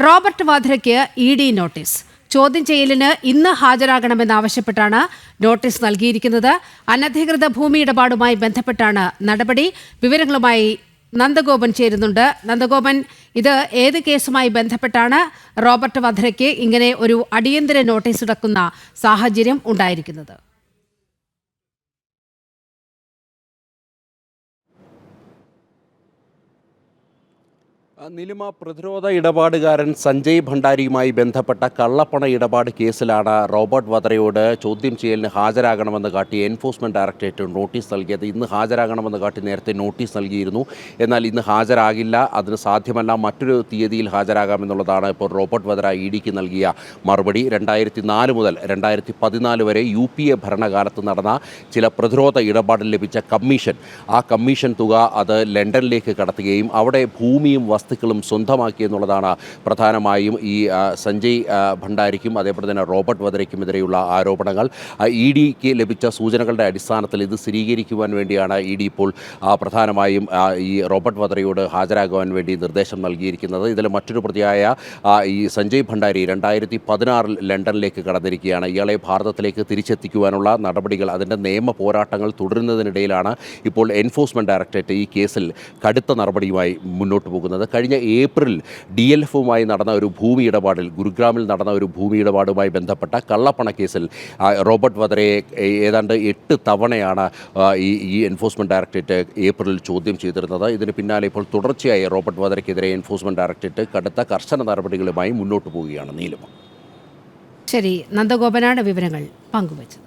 Robert വാദ്രയ്ക്ക് ED. Notice. ചോദ്യം ചെയ്യലിന് ഇന്ന് ഹാജരാകണമെന്നാവശ്യപ്പെട്ടാണ് നോട്ടീസ് നൽകിയിരിക്കുന്നത്. അനധികൃത ഭൂമി ഇടപാടുമായി ബന്ധപ്പെട്ടാണ് നടപടി. വിവരങ്ങളുമായി നന്ദഗോപൻ ചേരുന്നുണ്ട്. നന്ദഗോപൻ, ഇത് ഏത് കേസുമായി ബന്ധപ്പെട്ടാണ് റോബർട്ട് വാദ്രയ്ക്ക് ഇങ്ങനെ ഒരു അടിയന്തര നോട്ടീസ് ഇറക്കുന്ന സാഹചര്യം ഉണ്ടായിരിക്കുന്നത്? നിലിമ, പ്രതിരോധ ഇടപാടുകാരൻ സഞ്ജയ് ഭണ്ഡാരിയുമായി ബന്ധപ്പെട്ട കള്ളപ്പണ ഇടപാട് കേസിലാണ് റോബർട്ട് വദ്രയോട് ചോദ്യം ചെയ്യലിന് ഹാജരാകണമെന്ന് കാട്ടി എൻഫോഴ്സ്മെന്റ് ഡയറക്ടറേറ്റ് നോട്ടീസ് നൽകിയത്. ഇന്ന് ഹാജരാകണമെന്ന് കാട്ടി നേരത്തെ നോട്ടീസ് നൽകിയിരുന്നു. എന്നാൽ ഇന്ന് ഹാജരാകില്ല, അതിന് സാധ്യമല്ല, മറ്റൊരു തീയതിയിൽ ഹാജരാകാമെന്നുള്ളതാണ് ഇപ്പോൾ റോബർട്ട് വദ്ര ഇ.ഡിക്ക് നൽകിയ മറുപടി. 2004 മുതൽ 2014 വരെ UPA ഭരണകാലത്ത് നടന്ന ചില പ്രതിരോധ ഇടപാടിൽ ലഭിച്ച കമ്മീഷൻ, ആ കമ്മീഷൻ തുക അത് ലണ്ടനിലേക്ക് കടത്തുകയും അവിടെ ഭൂമിയും വസ്തുക്കളും സ്വന്തമാക്കി എന്നുള്ളതാണ് പ്രധാനമായും ഈ സഞ്ജയ് ഭണ്ഡാരിക്കും അതേപോലെ തന്നെ റോബർട്ട് വദ്രയ്ക്കുമെതിരെയുള്ള ആരോപണങ്ങൾ. ഇ.ഡിക്ക് ലഭിച്ച സൂചനകളുടെ അടിസ്ഥാനത്തിൽ ഇത് സ്ഥിരീകരിക്കുവാൻ വേണ്ടിയാണ് ഇ.ഡി ഇപ്പോൾ പ്രധാനമായും ഈ റോബർട്ട് വദ്രയോട് ഹാജരാകുവാൻ വേണ്ടി നിർദ്ദേശം നൽകിയിരിക്കുന്നത്. ഇതിൽ മറ്റൊരു പ്രതിയായ ഈ സഞ്ജയ് ഭണ്ഡാരി 2016 ലണ്ടനിലേക്ക് കടന്നിരിക്കുകയാണ്. ഇയാളെ ഭാരതത്തിലേക്ക് തിരിച്ചെത്തിക്കുവാനുള്ള നടപടികൾ, അതിൻ്റെ നിയമ പോരാട്ടങ്ങൾ തുടരുന്നതിനിടയിലാണ് ഇപ്പോൾ എൻഫോഴ്സ്മെന്റ് ഡയറക്ടറേറ്റ് ഈ കേസിൽ കടുത്ത നടപടിയുമായി മുന്നോട്ട് പോകുന്നത്. കഴിഞ്ഞ ഏപ്രിൽ DLFുമായി നടന്ന ഒരു ഭൂമി ഇടപാടിൽ, ഗുരുഗ്രാമിൽ നടന്ന ഒരു ഭൂമി ഇടപാടുമായി ബന്ധപ്പെട്ട കള്ളപ്പണ കേസിൽ റോബർട്ട് വദ്രയെ ഏതാണ്ട് 8 തവണയാണ് ഈ എൻഫോഴ്സ്മെന്റ് ഡയറക്ടറേറ്റ് ഏപ്രിലിൽ ചോദ്യം ചെയ്തിരുന്നത്. ഇതിന് പിന്നാലെ ഇപ്പോൾ തുടർച്ചയായി റോബർട്ട് വദ്രയ്ക്കെതിരെ എൻഫോഴ്സ്മെന്റ് ഡയറക്ടറേറ്റ് കടുത്ത കർശന നടപടികളുമായി മുന്നോട്ട് പോവുകയാണ്. നീലിമ. ശരി, നന്ദഗോപനാണ് വിവരങ്ങൾ പങ്കുവച്ചത്.